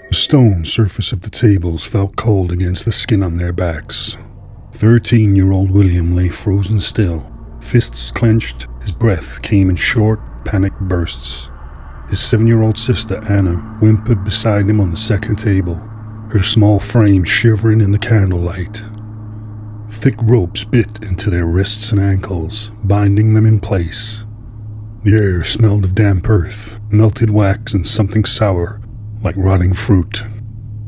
The stone surface of the tables felt cold against the skin on their backs. 13-year-old William lay frozen still, fists clenched. His breath came in short, panicked bursts. His 7-year-old sister Anna whimpered beside him on the second table, her small frame shivering in the candlelight. Thick ropes bit into their wrists and ankles, binding them in place. The air smelled of damp earth, melted wax, and something sour, like rotting fruit.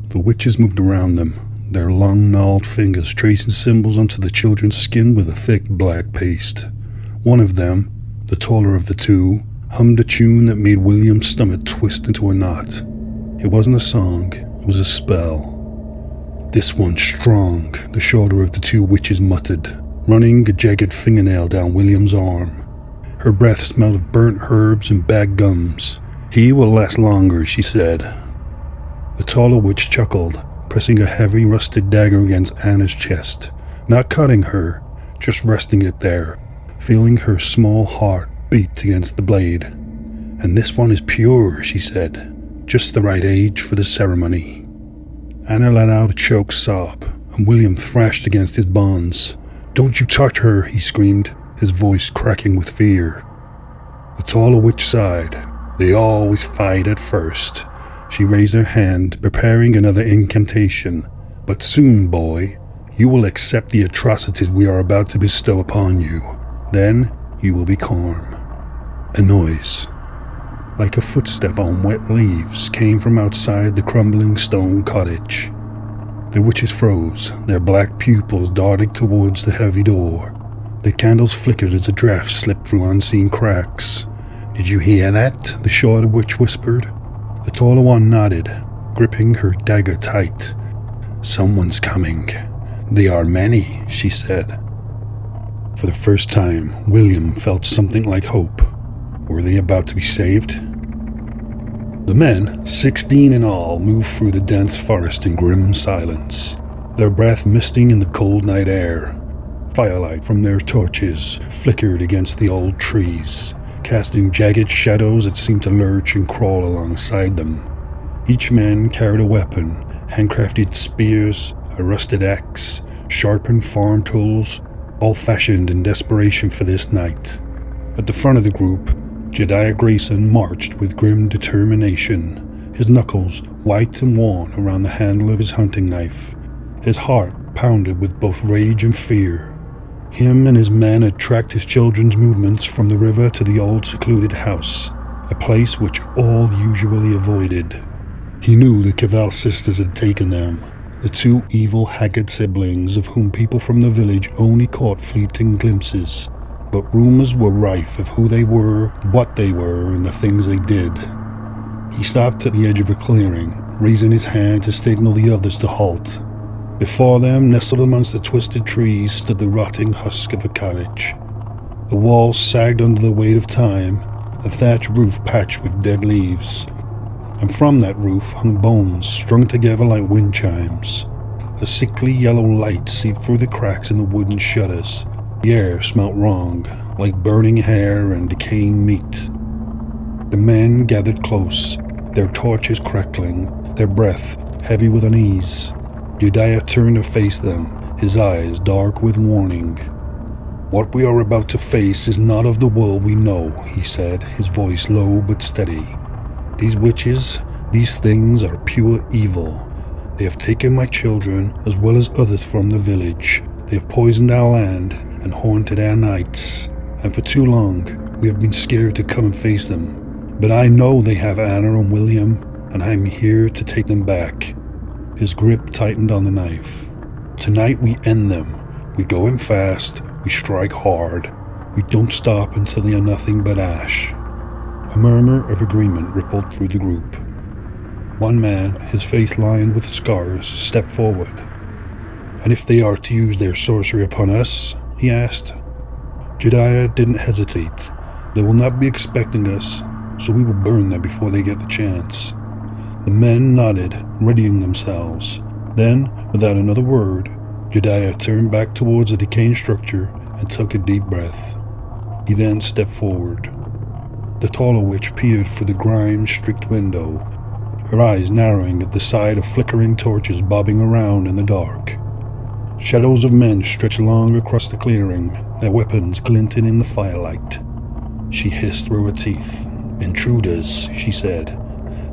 The witches moved around them, their long, gnarled fingers tracing symbols onto the children's skin with a thick black paste. One of them, the taller of the two, hummed a tune that made William's stomach twist into a knot. It wasn't a song, it was a spell. "This one's strong," the shorter of the two witches muttered, running a jagged fingernail down William's arm. Her breath smelled of burnt herbs and bad gums. "He will last longer," she said. The taller witch chuckled, pressing a heavy, rusted dagger against Anna's chest, not cutting her, just resting it there, feeling her small heart beat against the blade. "And this one is pure," she said, "just the right age for the ceremony." Anna let out a choked sob, and William thrashed against his bonds. "Don't you touch her," he screamed, his voice cracking with fear. The taller witch sighed. "They always fight at first." She raised her hand, preparing another incantation. "But soon, boy, you will accept the atrocities we are about to bestow upon you. Then you will be calm." A noise, like a footstep on wet leaves, came from outside the crumbling stone cottage. The witches froze, their black pupils darting towards the heavy door. The candles flickered as a draft slipped through unseen cracks. "Did you hear that?" the shorter witch whispered. The taller one nodded, gripping her dagger tight. "Someone's coming. They are many," she said. For the first time, William felt something like hope. Were they about to be saved? The men, 16 in all, moved through the dense forest in grim silence, their breath misting in the cold night air. Firelight from their torches flickered against the old trees, casting jagged shadows that seemed to lurch and crawl alongside them. Each man carried a weapon, handcrafted spears, a rusted axe, sharpened farm tools, all fashioned in desperation for this night. At the front of the group, Jedediah Grayson marched with grim determination, his knuckles white and worn around the handle of his hunting knife. His heart pounded with both rage and fear. Him and his men had tracked his children's movements from the river to the old secluded house, a place which all usually avoided. He knew the Cavell sisters had taken them, the two evil, haggard siblings of whom people from the village only caught fleeting glimpses, but rumors were rife of who they were, what they were, and the things they did. He stopped at the edge of a clearing, raising his hand to signal the others to halt. Before them, nestled amongst the twisted trees, stood the rotting husk of a cottage. The walls sagged under the weight of time, a thatch roof patched with dead leaves. And from that roof hung bones strung together like wind chimes. A sickly yellow light seeped through the cracks in the wooden shutters. The air smelt wrong, like burning hair and decaying meat. The men gathered close, their torches crackling, their breath heavy with unease. Jedediah turned to face them, his eyes dark with warning. "What we are about to face is not of the world we know," he said, his voice low but steady. "These witches, these things are pure evil. They have taken my children as well as others from the village. They have poisoned our land and haunted our nights. And for too long, we have been scared to come and face them. But I know they have Anna and William, and I am here to take them back." His grip tightened on the knife. "Tonight we end them. We go in fast, we strike hard. We don't stop until they are nothing but ash." A murmur of agreement rippled through the group. One man, his face lined with scars, stepped forward. "And if they are to use their sorcery upon us?" he asked. Jedediah didn't hesitate. "They will not be expecting us, so we will burn them before they get the chance." The men nodded, readying themselves. Then, without another word, Jedediah turned back towards the decaying structure and took a deep breath. He then stepped forward. The taller witch peered through the grime-streaked window, her eyes narrowing at the sight of flickering torches bobbing around in the dark. Shadows of men stretched long across the clearing, their weapons glinting in the firelight. She hissed through her teeth. "Intruders," she said.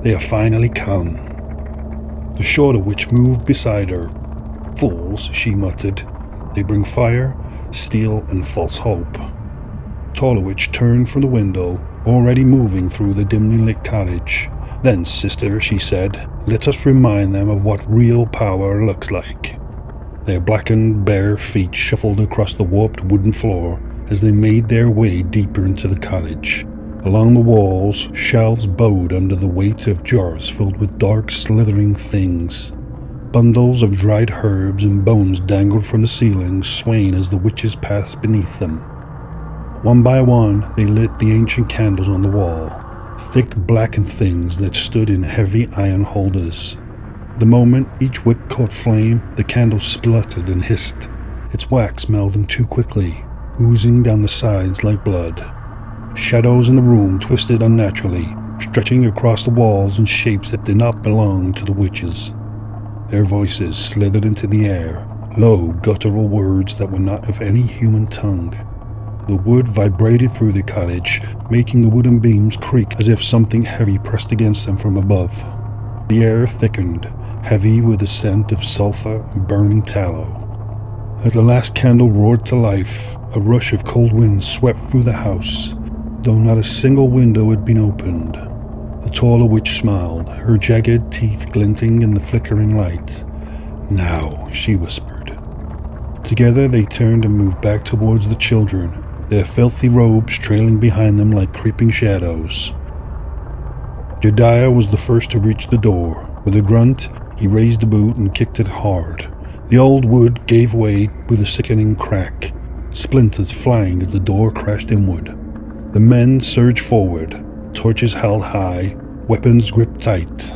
"They have finally come." The shorter witch moved beside her. "Fools," she muttered. "They bring fire, steel, and false hope." Taller witch turned from the window, already moving through the dimly lit cottage. "Then, sister," she said, "let us remind them of what real power looks like." Their blackened, bare feet shuffled across the warped wooden floor as they made their way deeper into the cottage. Along the walls, shelves bowed under the weight of jars filled with dark, slithering things. Bundles of dried herbs and bones dangled from the ceiling, swaying as the witches passed beneath them. One by one, they lit the ancient candles on the wall, thick blackened things that stood in heavy iron holders. The moment each wick caught flame, the candle spluttered and hissed, its wax melting too quickly, oozing down the sides like blood. Shadows in the room twisted unnaturally, stretching across the walls in shapes that did not belong to the witches. Their voices slithered into the air, low, guttural words that were not of any human tongue. The wood vibrated through the cottage, making the wooden beams creak as if something heavy pressed against them from above. The air thickened, heavy with the scent of sulfur and burning tallow. As the last candle roared to life, a rush of cold wind swept through the house, though not a single window had been opened. The taller witch smiled, her jagged teeth glinting in the flickering light. "Now," she whispered. Together they turned and moved back towards the children, their filthy robes trailing behind them like creeping shadows. Jedediah was the first to reach the door. With a grunt, he raised the boot and kicked it hard. The old wood gave way with a sickening crack, splinters flying as the door crashed inward. The men surged forward, torches held high, weapons gripped tight.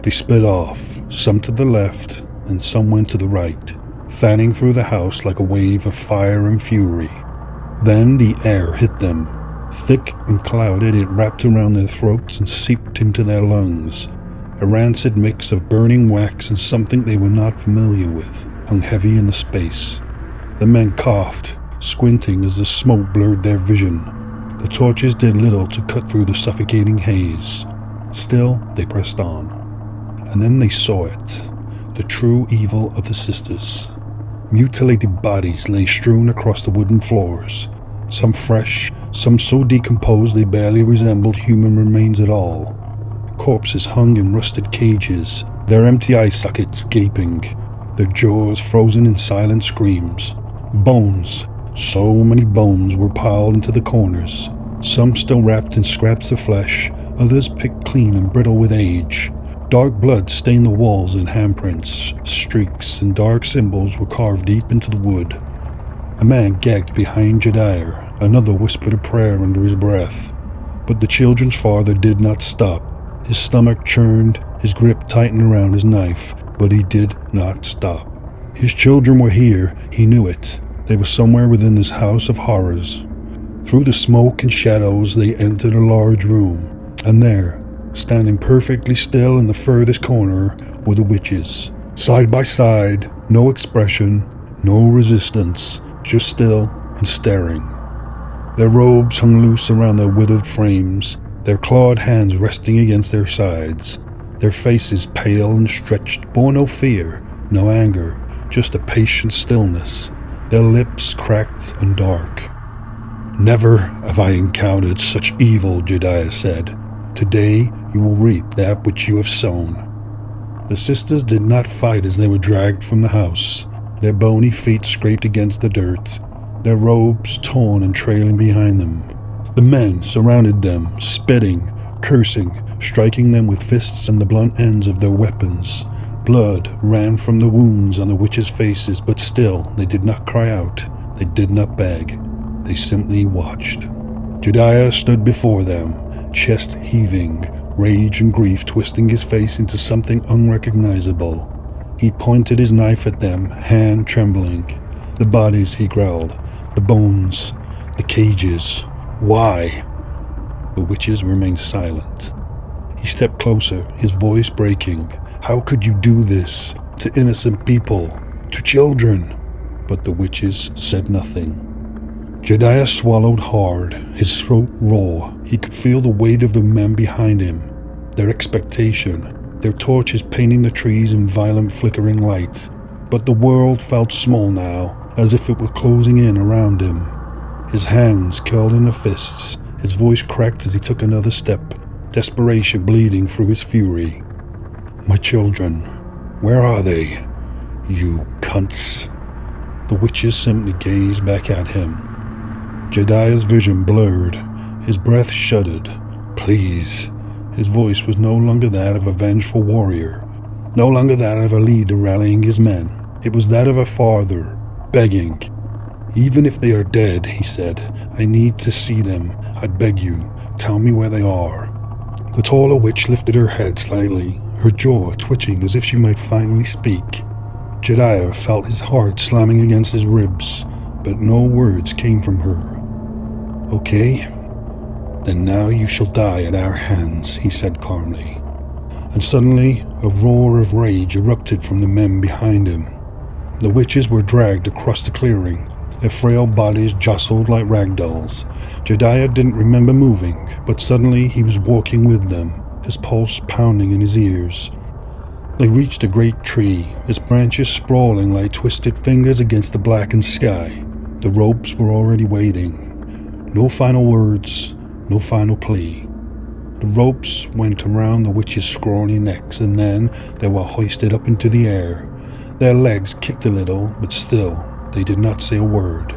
They split off, some to the left and some went to the right, fanning through the house like a wave of fire and fury. Then the air hit them. Thick and clouded, it wrapped around their throats and seeped into their lungs. A rancid mix of burning wax and something they were not familiar with hung heavy in the space. The men coughed, squinting as the smoke blurred their vision. The torches did little to cut through the suffocating haze. Still, they pressed on. And then they saw it, the true evil of the sisters. Mutilated bodies lay strewn across the wooden floors, some fresh, some so decomposed they barely resembled human remains at all. Corpses hung in rusted cages, their empty eye sockets gaping, their jaws frozen in silent screams. Bones, so many bones, were piled into the corners, some still wrapped in scraps of flesh, others picked clean and brittle with age. Dark blood stained the walls in handprints, streaks, and dark symbols were carved deep into the wood. A man gagged behind Jedediah, another whispered a prayer under his breath. But the children's father did not stop. His stomach churned, his grip tightened around his knife, but he did not stop. His children were here, he knew it. They were somewhere within this house of horrors. Through the smoke and shadows they entered a large room, and there, standing perfectly still in the furthest corner, were the witches. Side by side, no expression, no resistance, just still and staring. Their robes hung loose around their withered frames, their clawed hands resting against their sides, their faces pale and stretched, bore no fear, no anger, just a patient stillness, their lips cracked and dark. "Never have I encountered such evil," Jedediah said. "Today you will reap that which you have sown." The sisters did not fight as they were dragged from the house, their bony feet scraped against the dirt, their robes torn and trailing behind them. The men surrounded them, spitting, cursing, striking them with fists and the blunt ends of their weapons. Blood ran from the wounds on the witches' faces, but still they did not cry out, they did not beg, they simply watched. Jedediah stood before them, chest heaving, rage and grief twisting his face into something unrecognizable. He pointed his knife at them, hand trembling. "The bodies," he growled, "the bones, the cages. Why?" The witches remained silent. He He stepped closer, his voice breaking. "How could you do this? To innocent people? To children?" But the witches said nothing. Jedediah swallowed hard, his throat raw. He could feel the weight of the men behind him, their expectation, their torches painting the trees in violent flickering light. But the world felt small now, as if it were closing in around him. His hands curled into fists, his voice cracked as he took another step, desperation bleeding through his fury. "My children, where are they? You cunts." The witches simply gazed back at him. Jedediah's vision blurred, his breath shuddered. "Please." His voice was no longer that of a vengeful warrior, no longer that of a leader rallying his men. It was that of a father, begging. "Even if they are dead," he said, "I need to see them. I beg you, tell me where they are." The taller witch lifted her head slightly, her jaw twitching as if she might finally speak. Jedediah felt his heart slamming against his ribs, but no words came from her. "Okay, then now you shall die at our hands," he said calmly. And suddenly, a roar of rage erupted from the men behind him. The witches were dragged across the clearing, their frail bodies jostled like rag dolls. Jedediah didn't remember moving, but suddenly he was walking with them, his pulse pounding in his ears. They reached a great tree, its branches sprawling like twisted fingers against the blackened sky. The ropes were already waiting. No final words, no final plea. The ropes went around the witches' scrawny necks, and then they were hoisted up into the air. Their legs kicked a little, but still, they did not say a word.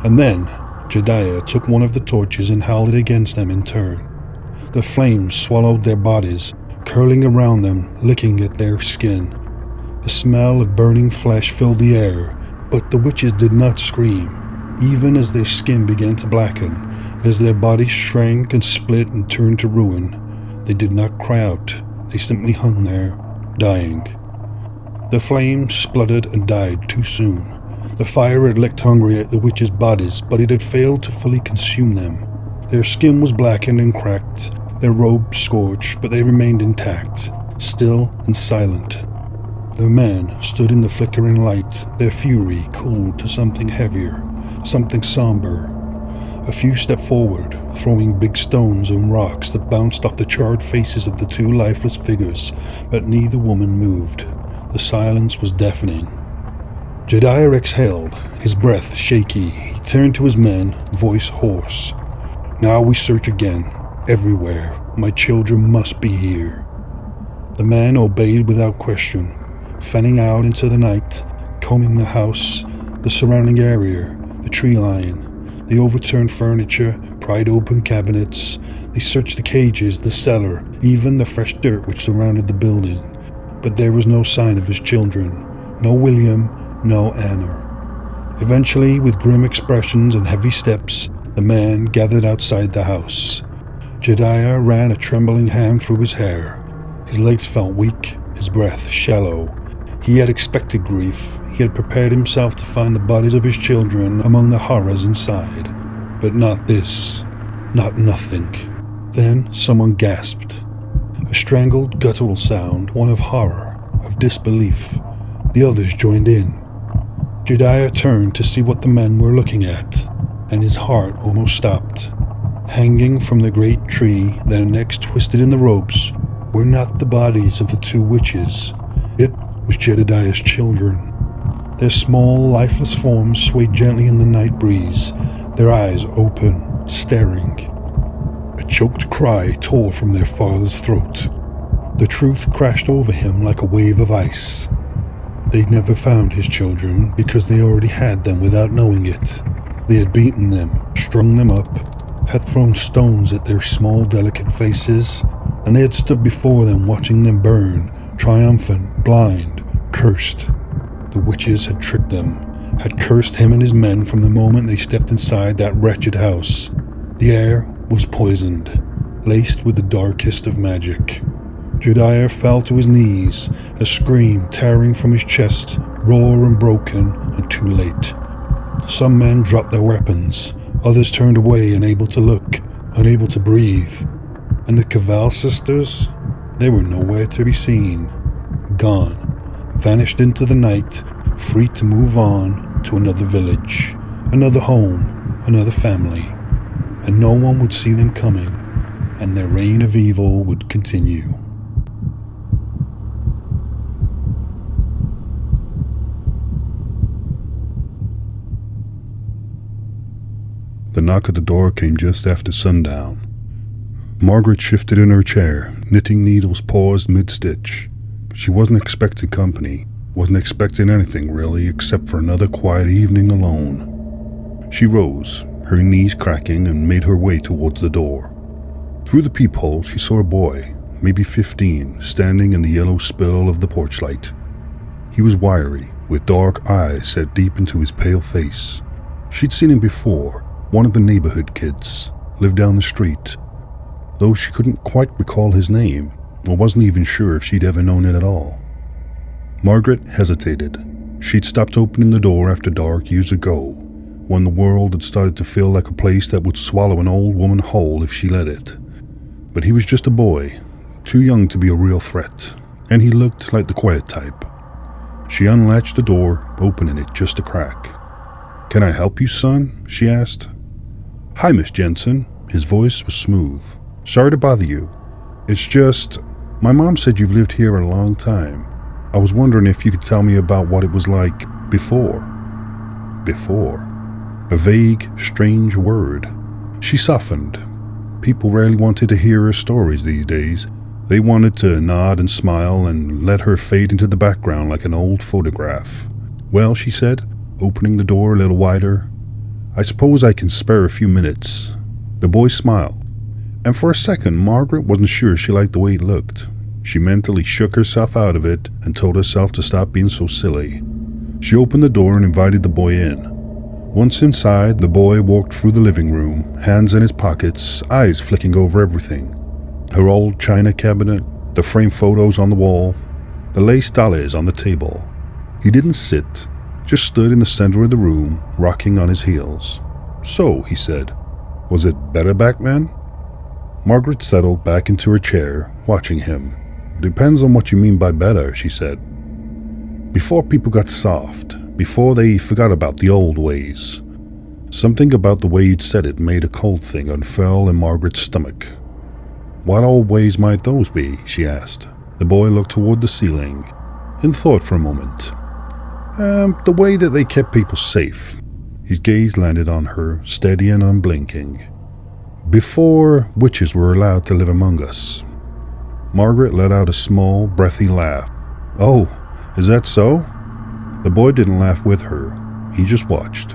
And then, Jedediah took one of the torches and held it against them in turn. The flames swallowed their bodies, curling around them, licking at their skin. The smell of burning flesh filled the air, but the witches did not scream, even as their skin began to blacken, as their bodies shrank and split and turned to ruin. They did not cry out, they simply hung there, dying. The flames spluttered and died too soon. The fire had licked hungry at the witches' bodies, but it had failed to fully consume them. Their skin was blackened and cracked, their robes scorched, but they remained intact, still and silent. The men stood in the flickering light, their fury cooled to something heavier, something somber. A few stepped forward, throwing big stones and rocks that bounced off the charred faces of the two lifeless figures, but neither woman moved. The silence was deafening. Jedediah exhaled, his breath shaky. He turned to his men, voice hoarse. "Now we search again, everywhere. My children must be here." The men obeyed without question, fanning out into the night, combing the house, the surrounding area, the tree line, the overturned furniture, pried open cabinets. They searched the cages, the cellar, even the fresh dirt which surrounded the building. But there was no sign of his children. No William, no Anna. Eventually, with grim expressions and heavy steps, the man gathered outside the house. Jedediah ran a trembling hand through his hair. His legs felt weak, his breath shallow. He had expected grief. He had prepared himself to find the bodies of his children among the horrors inside. But not this. Not nothing. Then someone gasped. A strangled, guttural sound, one of horror, of disbelief. The others joined in. Jedediah turned to see what the men were looking at, and his heart almost stopped. Hanging from the great tree, their necks twisted in the ropes, were not the bodies of the two witches. It was Jedediah's children. Their small, lifeless forms swayed gently in the night breeze, their eyes open, staring. A choked cry tore from their father's throat. The truth crashed over him like a wave of ice. They'd never found his children because they already had them without knowing it. They had beaten them, strung them up, had thrown stones at their small, delicate faces, and they had stood before them watching them burn, triumphant, blind, cursed. The witches had tricked them, had cursed him and his men from the moment they stepped inside that wretched house. The air was poisoned, laced with the darkest of magic. Jedediah fell to his knees, a scream tearing from his chest, raw and broken, and too late. Some men dropped their weapons, others turned away, unable to look, unable to breathe. And the Cavell sisters? They were nowhere to be seen. Gone, vanished into the night, free to move on to another village, another home, another family. And no one would see them coming, and their reign of evil would continue. The knock at the door came just after sundown. Margaret shifted in her chair, knitting needles paused mid-stitch. She wasn't expecting company, wasn't expecting anything really except for another quiet evening alone. She rose, her knees cracking, and made her way towards the door. Through the peephole she saw a boy, maybe 15, standing in the yellow spill of the porch light. He was wiry, with dark eyes set deep into his pale face. She'd seen him before, one of the neighborhood kids, lived down the street. Though she couldn't quite recall his name, or wasn't even sure if she'd ever known it at all. Margaret hesitated. She'd stopped opening the door after dark years ago, when the world had started to feel like a place that would swallow an old woman whole if she let it. But he was just a boy, too young to be a real threat, and he looked like the quiet type. She unlatched the door, opening it just a crack. "Can I help you, son?" she asked. "Hi, Miss Jensen." His voice was smooth. "Sorry to bother you. It's just, my mom said you've lived here a long time. I was wondering if you could tell me about what it was like before." Before. A vague, strange word. She softened. People rarely wanted to hear her stories these days. They wanted to nod and smile and let her fade into the background like an old photograph. "Well," she said, opening the door a little wider, "I suppose I can spare a few minutes." The boy smiled, and for a second Margaret wasn't sure she liked the way it looked. She mentally shook herself out of it and told herself to stop being so silly. She opened the door and invited the boy in. Once inside, the boy walked through the living room, hands in his pockets, eyes flicking over everything. Her old china cabinet, the framed photos on the wall, the lace dollies on the table. He didn't sit, just stood in the center of the room, rocking on his heels. "So," he said, "was it better back then?" Margaret settled back into her chair, watching him. "Depends on what you mean by better," she said. "Before people got soft, before they forgot about the old ways." Something about the way he'd said it made a cold thing unfurl in Margaret's stomach. "What old ways might those be?" she asked. The boy looked toward the ceiling, in thought for a moment. The way that they kept people safe." His gaze landed on her, steady and unblinking. "Before witches were allowed to live among us." Margaret let out a small, breathy laugh. "Oh, is that so?" The boy didn't laugh with her. He just watched.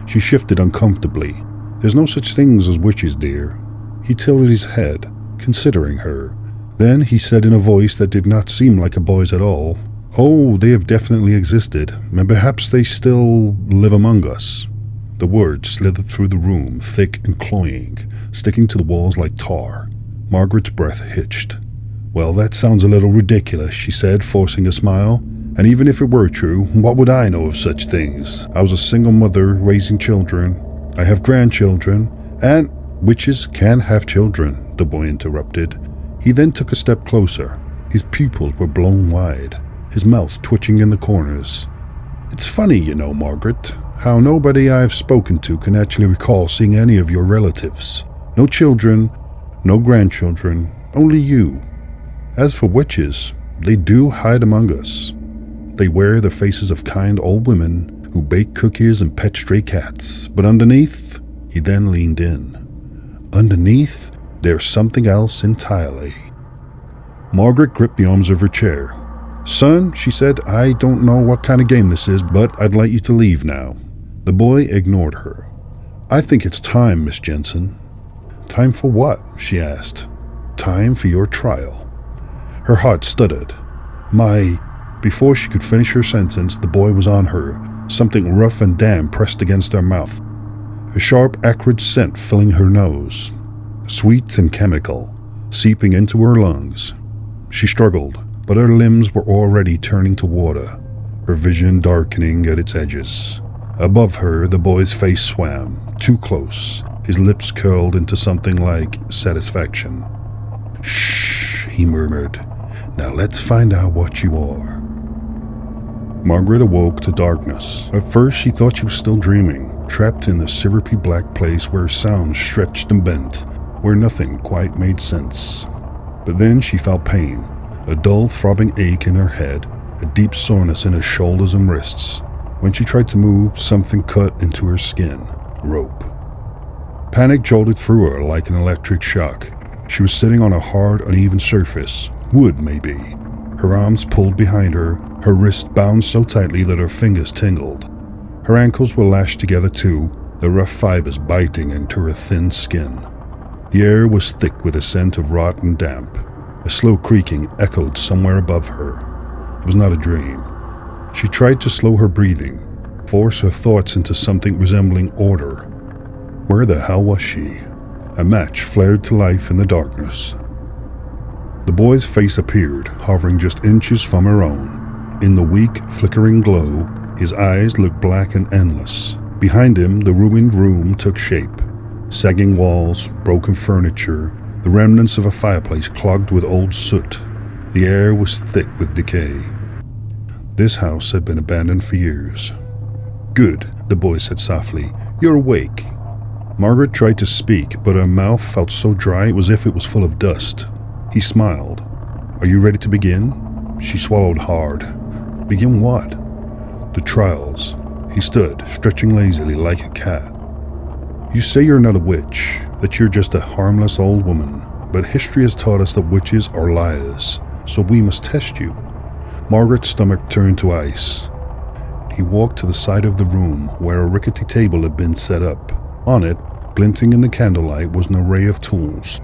She shifted uncomfortably. "There's no such things as witches, dear." He tilted his head, considering her. Then he said in a voice that did not seem like a boy's at all, "Oh, they have definitely existed, and perhaps they still live among us." The words slithered through the room, thick and cloying, sticking to the walls like tar. Margaret's breath hitched. "Well, that sounds a little ridiculous," she said, forcing a smile. "And even if it were true, what would I know of such things? I was a single mother raising children. I have grandchildren, and witches can have children," the boy interrupted. He then took a step closer. His pupils were blown wide, his mouth twitching in the corners. "It's funny, you know, Margaret, how nobody I've spoken to can actually recall seeing any of your relatives. No children, no grandchildren, only you. As for witches, they do hide among us. They wear the faces of kind old women who bake cookies and pet stray cats, but underneath," he then leaned in, "underneath, there's something else entirely." Margaret gripped the arms of her chair. "Son," she said, "I don't know what kind of game this is, but I'd like you to leave now." The boy ignored her. "I think it's time, Miss Jensen." "Time for what?" she asked. "Time for your trial." Her heart stuttered. Before she could finish her sentence, the boy was on her, something rough and damp pressed against her mouth. A sharp, acrid scent filling her nose, sweet and chemical, seeping into her lungs. She struggled, but her limbs were already turning to water, her vision darkening at its edges. Above her, the boy's face swam, too close, his lips curled into something like satisfaction. he murmured. Now let's find out what you are. Margaret awoke to darkness. At first she thought she was still dreaming, trapped in the syrupy black place where sounds stretched and bent, where nothing quite made sense. But then she felt pain, a dull throbbing ache in her head, a deep soreness in her shoulders and wrists. When she tried to move, something cut into her skin. Rope. Panic jolted through her like an electric shock. She was sitting on a hard, uneven surface. Wood, maybe. Her arms pulled behind her, her wrists bound so tightly that her fingers tingled. Her ankles were lashed together too, the rough fibers biting into her thin skin. The air was thick with a scent of rot and damp. A slow creaking echoed somewhere above her. It was not a dream. She tried to slow her breathing, force her thoughts into something resembling order. Where the hell was she? A match flared to life in the darkness. The boy's face appeared, hovering just inches from her own. In the weak, flickering glow, his eyes looked black and endless. Behind him, the ruined room took shape. Sagging walls, broken furniture, the remnants of a fireplace clogged with old soot. The air was thick with decay. This house had been abandoned for years. Good, the boy said softly. You're awake. Margaret tried to speak, but her mouth felt so dry it was as if it was full of dust. He smiled. Are you ready to begin? She swallowed hard. Begin what? The trials. He stood, stretching lazily like a cat. You say you're not a witch, that you're just a harmless old woman, but history has taught us that witches are liars, so we must test you. Margaret's stomach turned to ice. He walked to the side of the room where a rickety table had been set up. On it, glinting in the candlelight, was an array of tools.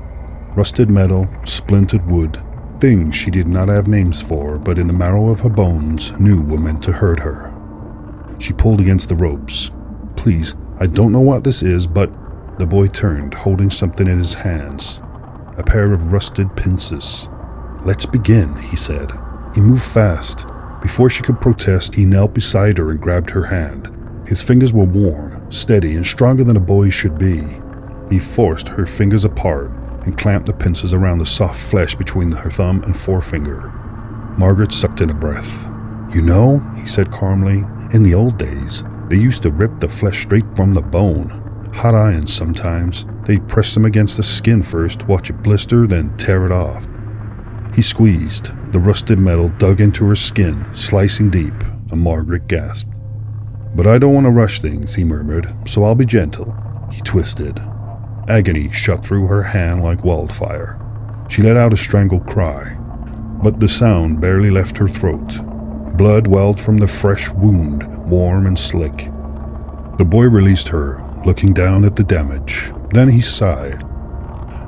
Rusted metal, splintered wood, things she did not have names for, but in the marrow of her bones knew were meant to hurt her. She pulled against the ropes. Please, I don't know what this is, but... The boy turned, holding something in his hands. A pair of rusted pincers. Let's begin, he said. He moved fast. Before she could protest, he knelt beside her and grabbed her hand. His fingers were warm, steady, and stronger than a boy's should be. He forced her fingers apart and clamped the pincers around the soft flesh between her thumb and forefinger. Margaret sucked in a breath. You know, he said calmly, in the old days, they used to rip the flesh straight from the bone. Hot irons sometimes. They'd press them against the skin first, watch it blister, then tear it off. He squeezed. The rusted metal dug into her skin, slicing deep, and Margaret gasped. But I don't want to rush things, he murmured, so I'll be gentle. He twisted. Agony shot through her hand like wildfire. She let out a strangled cry, but the sound barely left her throat. Blood welled from the fresh wound, warm and slick. The boy released her, looking down at the damage. Then he sighed.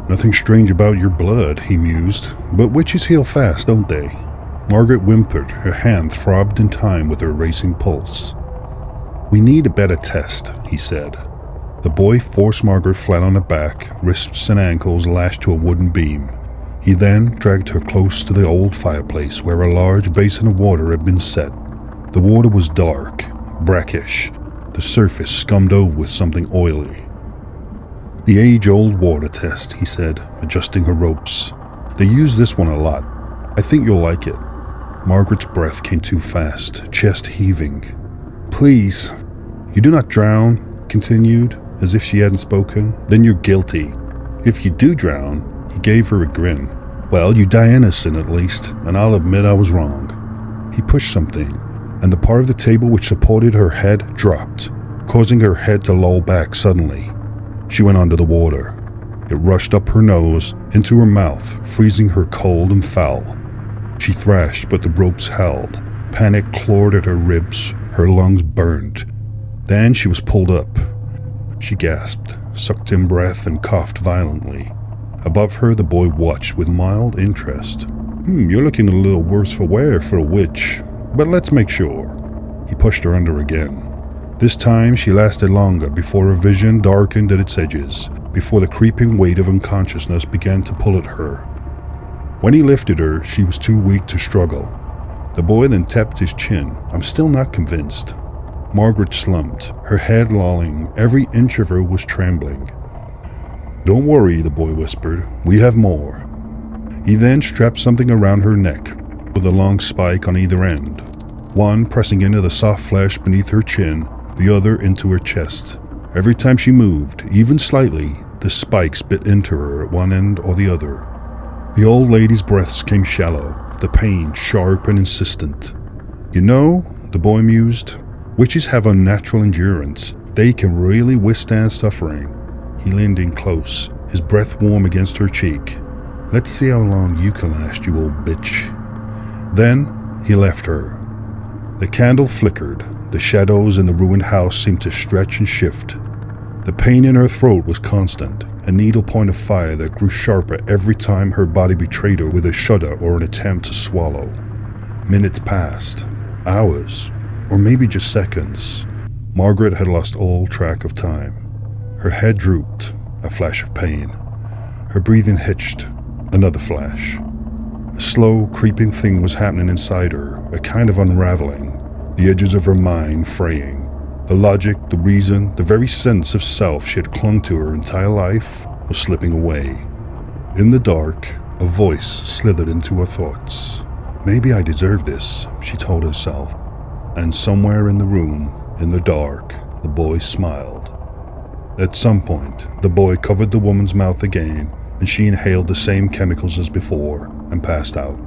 Nothing strange about your blood, he mused, but witches heal fast, don't they? Margaret whimpered, her hand throbbed in time with her racing pulse. We need a better test, he said. The boy forced Margaret flat on her back, wrists and ankles lashed to a wooden beam. He then dragged her close to the old fireplace where a large basin of water had been set. The water was dark, brackish, the surface scummed over with something oily. The age-old water test, he said, adjusting her ropes. They use this one a lot. I think you'll like it. Margaret's breath came too fast, chest heaving. Please, you do not drown, continued, as if she hadn't spoken. Then you're guilty. If you do drown, he gave her a grin. Well, you die innocent at least, and I'll admit I was wrong. He pushed something, and the part of the table which supported her head dropped, causing her head to loll back suddenly. She went under the water. It rushed up her nose, into her mouth, freezing her cold and foul. She thrashed, but the ropes held. Panic clawed at her ribs, her lungs burned. Then she was pulled up. She gasped, sucked in breath, and coughed violently. Above her, the boy watched with mild interest. You're looking a little worse for wear for a witch, but let's make sure. He pushed her under again. This time she lasted longer before her vision darkened at its edges, before the creeping weight of unconsciousness began to pull at her. When he lifted her, she was too weak to struggle. The boy then tapped his chin. I'm still not convinced. Margaret slumped, her head lolling, every inch of her was trembling. Don't worry, the boy whispered. We have more. He then strapped something around her neck, with a long spike on either end, one pressing into the soft flesh beneath her chin, the other into her chest. Every time she moved, even slightly, the spikes bit into her at one end or the other. The old lady's breaths came shallow, the pain sharp and insistent. You know, the boy mused, witches have unnatural endurance. They can really withstand suffering. He leaned in close, his breath warm against her cheek. Let's see how long you can last, you old bitch. Then he left her. The candle flickered. The shadows in the ruined house seemed to stretch and shift. The pain in her throat was constant, a needle point of fire that grew sharper every time her body betrayed her with a shudder or an attempt to swallow. Minutes passed, hours, or maybe just seconds. Margaret had lost all track of time. Her head drooped, a flash of pain. Her breathing hitched, another flash. A slow, creeping thing was happening inside her, a kind of unraveling, the edges of her mind fraying. The logic, the reason, the very sense of self she had clung to her entire life was slipping away. In the dark, a voice slithered into her thoughts. Maybe I deserve this, she told herself. And somewhere in the room, in the dark, the boy smiled. At some point, the boy covered the woman's mouth again, and she inhaled the same chemicals as before and passed out.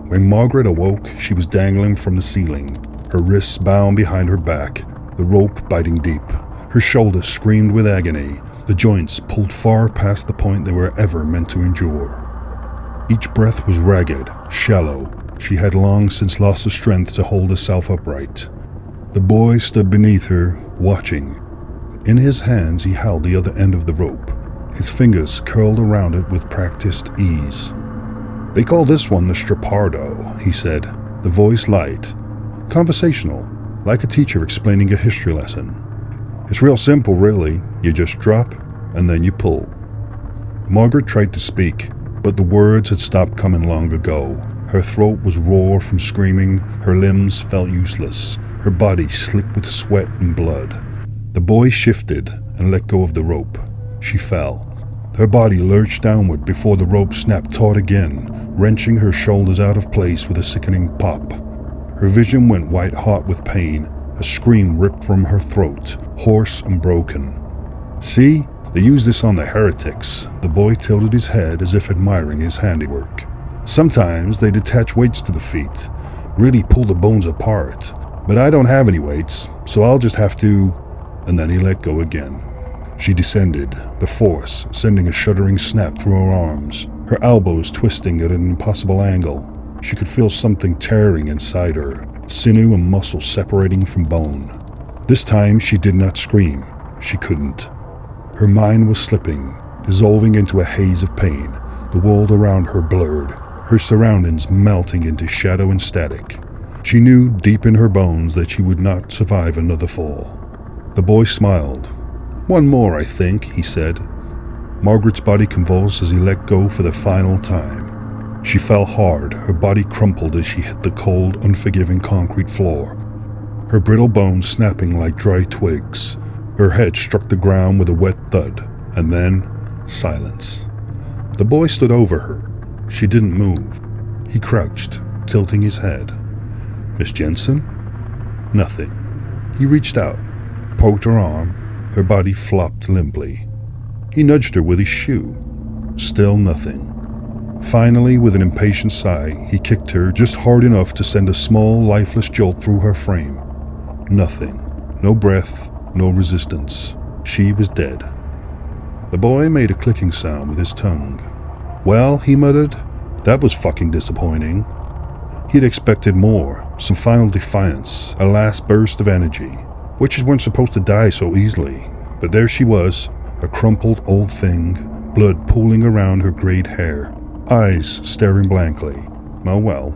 When Margaret awoke, she was dangling from the ceiling, her wrists bound behind her back, the rope biting deep. Her shoulders screamed with agony, the joints pulled far past the point they were ever meant to endure. Each breath was ragged, shallow. She had long since lost the strength to hold herself upright. The boy stood beneath her, watching. In his hands he held the other end of the rope. His fingers curled around it with practiced ease. They call this one the strapardo, he said, the voice light, conversational, like a teacher explaining a history lesson. It's real simple, really. You just drop, and then you pull. Margaret tried to speak, but the words had stopped coming long ago. Her throat was raw from screaming, her limbs felt useless, her body slick with sweat and blood. The boy shifted and let go of the rope. She fell. Her body lurched downward before the rope snapped taut again, wrenching her shoulders out of place with a sickening pop. Her vision went white hot with pain, a scream ripped from her throat, hoarse and broken. See, they use this on the heretics. The boy tilted his head as if admiring his handiwork. Sometimes they attach weights to the feet, really pull the bones apart. But I don't have any weights, so I'll just have to... And then he let go again. She descended, the force sending a shuddering snap through her arms, her elbows twisting at an impossible angle. She could feel something tearing inside her, sinew and muscle separating from bone. This time she did not scream. She couldn't. Her mind was slipping, dissolving into a haze of pain, the world around her blurred, her surroundings melting into shadow and static. She knew deep in her bones that she would not survive another fall. The boy smiled. One more, I think, he said. Margaret's body convulsed as he let go for the final time. She fell hard, her body crumpled as she hit the cold, unforgiving concrete floor, her brittle bones snapping like dry twigs. Her head struck the ground with a wet thud, and then silence. The boy stood over her. She didn't move. He crouched, tilting his head. Miss Jensen? Nothing. He reached out, poked her arm. Her body flopped limply. He nudged her with his shoe. Still nothing. Finally, with an impatient sigh, he kicked her just hard enough to send a small, lifeless jolt through her frame. Nothing. No breath, no resistance. She was dead. The boy made a clicking sound with his tongue. Well, he muttered, that was fucking disappointing. He'd expected more, some final defiance, a last burst of energy. Witches weren't supposed to die so easily, but there she was, a crumpled old thing, blood pooling around her grayed hair, eyes staring blankly. Oh well.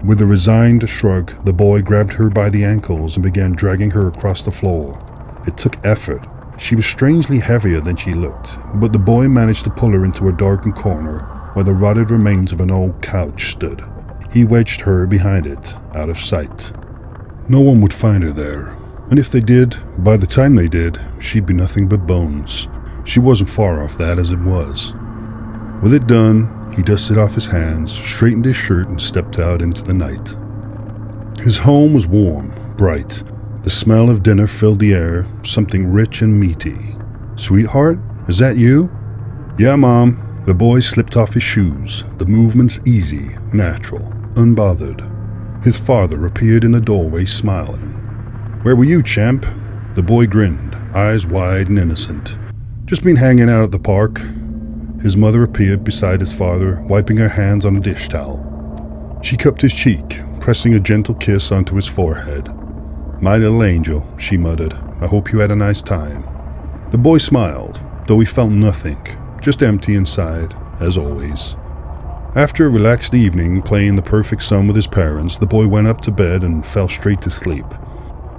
With a resigned shrug, the boy grabbed her by the ankles and began dragging her across the floor. It took effort. She was strangely heavier than she looked, but the boy managed to pull her into a darkened corner where the rotted remains of an old couch stood. He wedged her behind it, out of sight. No one would find her there, and if they did, by the time they did, she'd be nothing but bones. She wasn't far off that as it was. With it done, He dusted off his hands, straightened his shirt, and stepped out into the night. His home was warm, bright. The smell of dinner filled the air, something rich and meaty. "Sweetheart, is that you?" "Yeah, Mom." The boy slipped off his shoes, the movements easy, natural, unbothered. His father appeared in the doorway, smiling. "Where were you, champ?" The boy grinned, eyes wide and innocent. "Just been hanging out at the park." His mother appeared beside his father, wiping her hands on a dish towel. She cupped his cheek, pressing a gentle kiss onto his forehead. "My little angel," she muttered. "I hope you had a nice time." The boy smiled, though he felt nothing, just empty inside, as always. After a relaxed evening playing the perfect sum with his parents, the boy went up to bed and fell straight to sleep.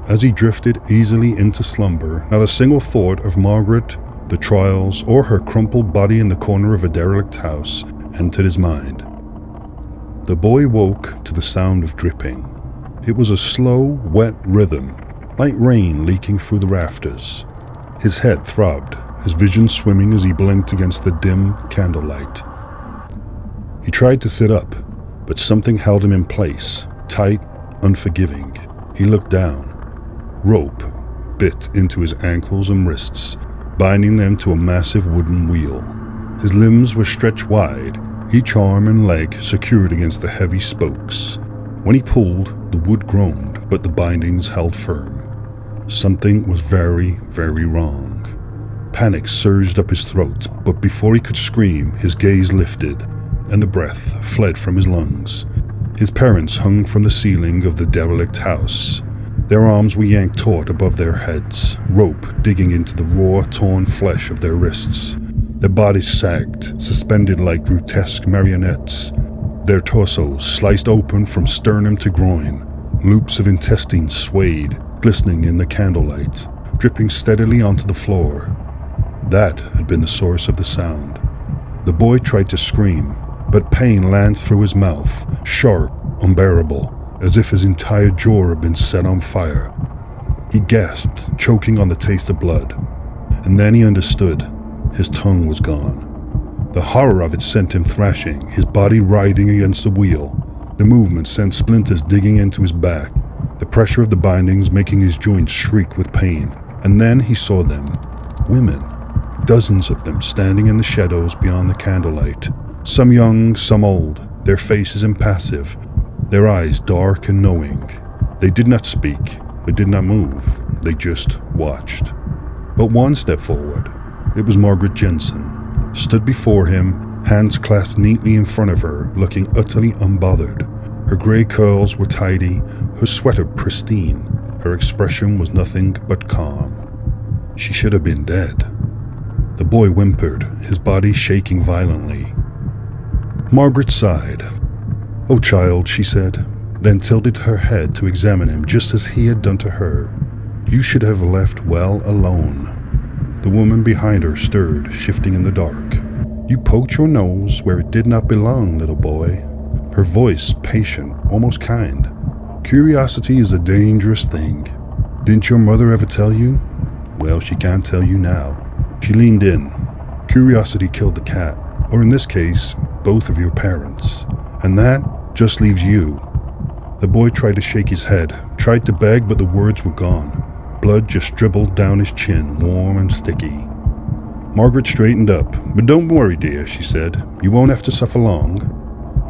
As he drifted easily into slumber, not a single thought of Margaret, the trials, or her crumpled body in the corner of a derelict house entered his mind. The boy woke to the sound of dripping. It was a slow, wet rhythm, like rain leaking through the rafters. His head throbbed, his vision swimming as he blinked against the dim candlelight. He tried to sit up, but something held him in place, tight, unforgiving. He looked down. Rope bit into his ankles and wrists, binding them to a massive wooden wheel. His limbs were stretched wide, each arm and leg secured against the heavy spokes. When he pulled, the wood groaned, but the bindings held firm. Something was very, very wrong. Panic surged up his throat, but before he could scream, his gaze lifted, and the breath fled from his lungs. His parents hung from the ceiling of the derelict house. Their arms were yanked taut above their heads, rope digging into the raw, torn flesh of their wrists. Their bodies sagged, suspended like grotesque marionettes. Their torsos sliced open from sternum to groin. Loops of intestines swayed, glistening in the candlelight, dripping steadily onto the floor. That had been the source of the sound. The boy tried to scream, but pain lanced through his mouth, sharp, unbearable, as if his entire jaw had been set on fire. He gasped, choking on the taste of blood. And then he understood. His tongue was gone. The horror of it sent him thrashing, his body writhing against the wheel. The movement sent splinters digging into his back, the pressure of the bindings making his joints shriek with pain. And then he saw them. Women. Dozens of them standing in the shadows beyond the candlelight. Some young, some old, their faces impassive, their eyes dark and knowing. They did not speak, they did not move, they just watched. But one stepped forward. It was Margaret Jensen, stood before him, hands clasped neatly in front of her, looking utterly unbothered. Her grey curls were tidy, her sweater pristine. Her expression was nothing but calm. She should have been dead. The boy whimpered, his body shaking violently. Margaret sighed. "Oh, child," she said, then tilted her head to examine him just as he had done to her. "You should have left well alone." The woman behind her stirred, shifting in the dark. "You poked your nose where it did not belong, little boy." Her voice patient, almost kind. "Curiosity is a dangerous thing. Didn't your mother ever tell you? Well, she can't tell you now." She leaned in. "Curiosity killed the cat, or in this case, both of your parents. And that just leaves you." The boy tried to shake his head, tried to beg, but the words were gone. Blood just dribbled down his chin, warm and sticky. Margaret straightened up. "But don't worry, dear," she said. "You won't have to suffer long."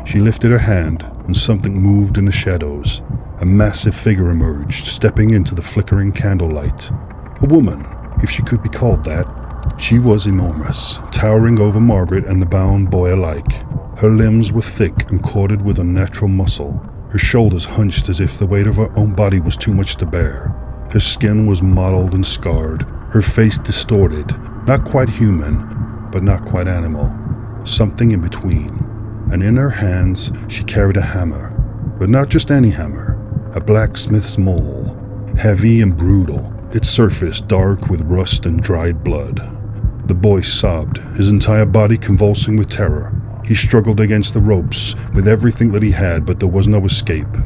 She lifted her hand, and something moved in the shadows. A massive figure emerged, stepping into the flickering candlelight. A woman, if she could be called that. She was enormous, towering over Margaret and the bound boy alike. Her limbs were thick and corded with unnatural muscle, her shoulders hunched as if the weight of her own body was too much to bear. Her skin was mottled and scarred, her face distorted, not quite human, but not quite animal, something in between. And in her hands she carried a hammer, but not just any hammer, a blacksmith's maul, heavy and brutal, its surface dark with rust and dried blood. The boy sobbed, his entire body convulsing with terror. He struggled against the ropes with everything that he had, but there was no escape.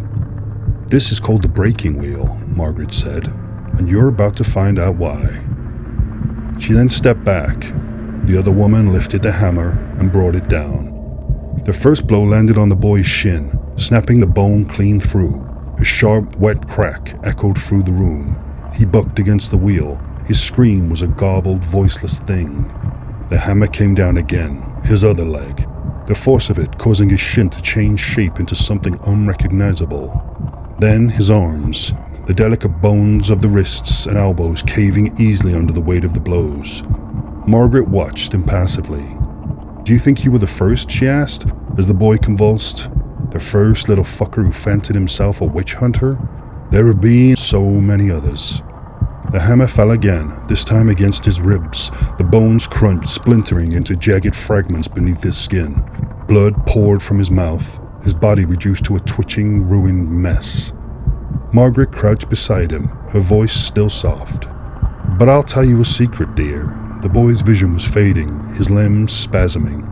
"This is called the breaking wheel," Margaret said, "and you're about to find out why." She then stepped back. The other woman lifted the hammer and brought it down. The first blow landed on the boy's shin, snapping the bone clean through. A sharp, wet crack echoed through the room. He bucked against the wheel. His scream was a garbled, voiceless thing. The hammer came down again, his other leg, the force of it causing his shin to change shape into something unrecognizable. Then his arms, the delicate bones of the wrists and elbows caving easily under the weight of the blows. Margaret watched impassively. "Do you think you were the first?" she asked, as the boy convulsed. "The first little fucker who fancied himself a witch hunter? There have been so many others." The hammer fell again, this time against his ribs. The bones crunched, splintering into jagged fragments beneath his skin. Blood poured from his mouth, his body reduced to a twitching, ruined mess. Margaret crouched beside him, her voice still soft. "But I'll tell you a secret, dear." The boy's vision was fading, his limbs spasming.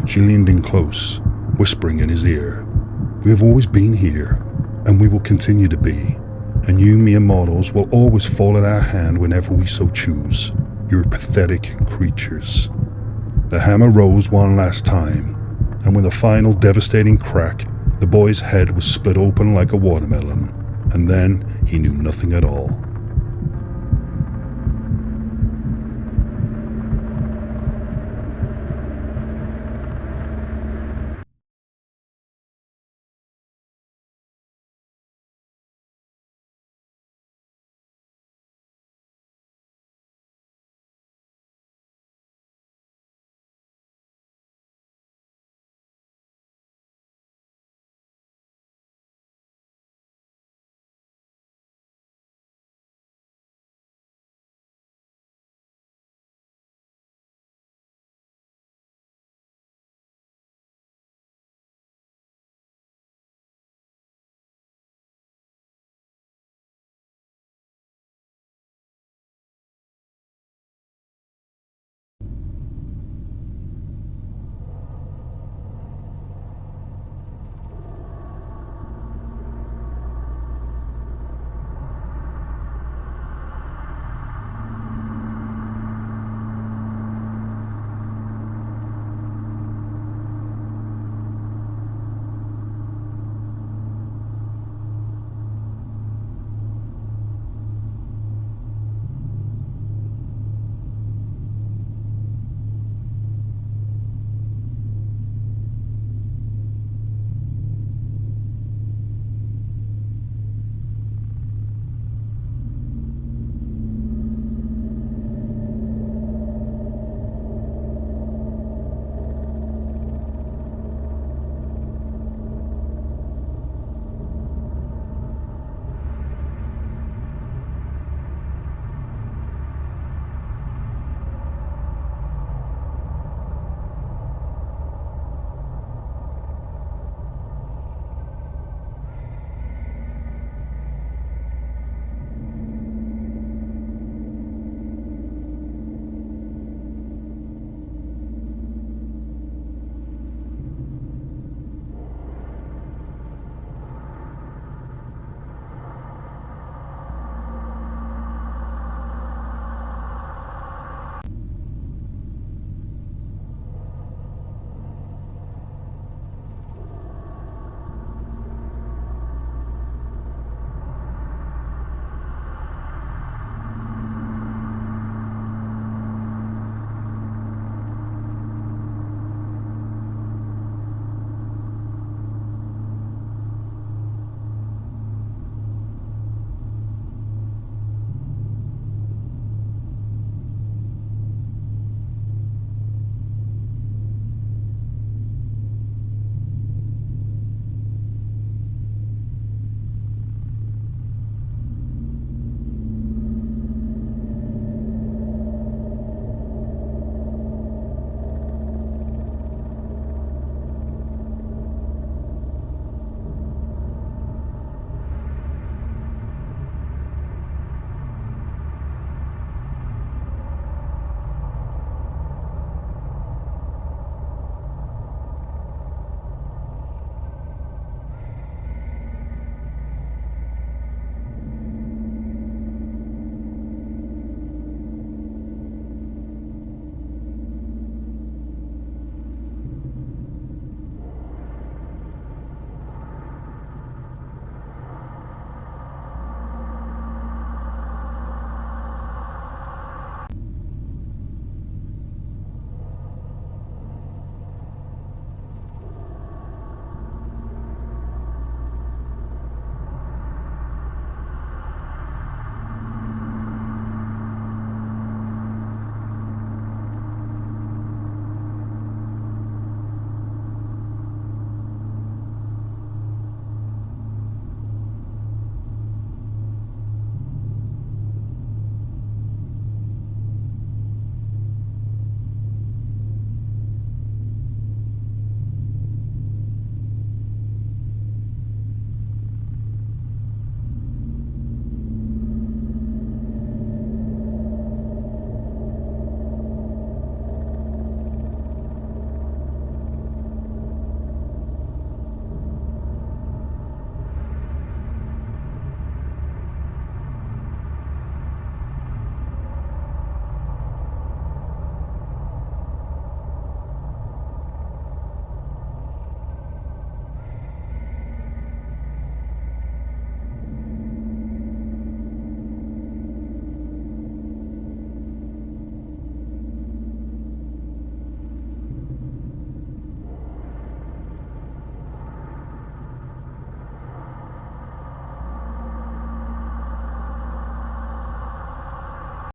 She leaned in close, whispering in his ear. "We have always been here, and we will continue to be. And you mere mortals will always fall at our hand whenever we so choose. You're pathetic creatures." The hammer rose one last time, and with a final devastating crack, the boy's head was split open like a watermelon, and then he knew nothing at all.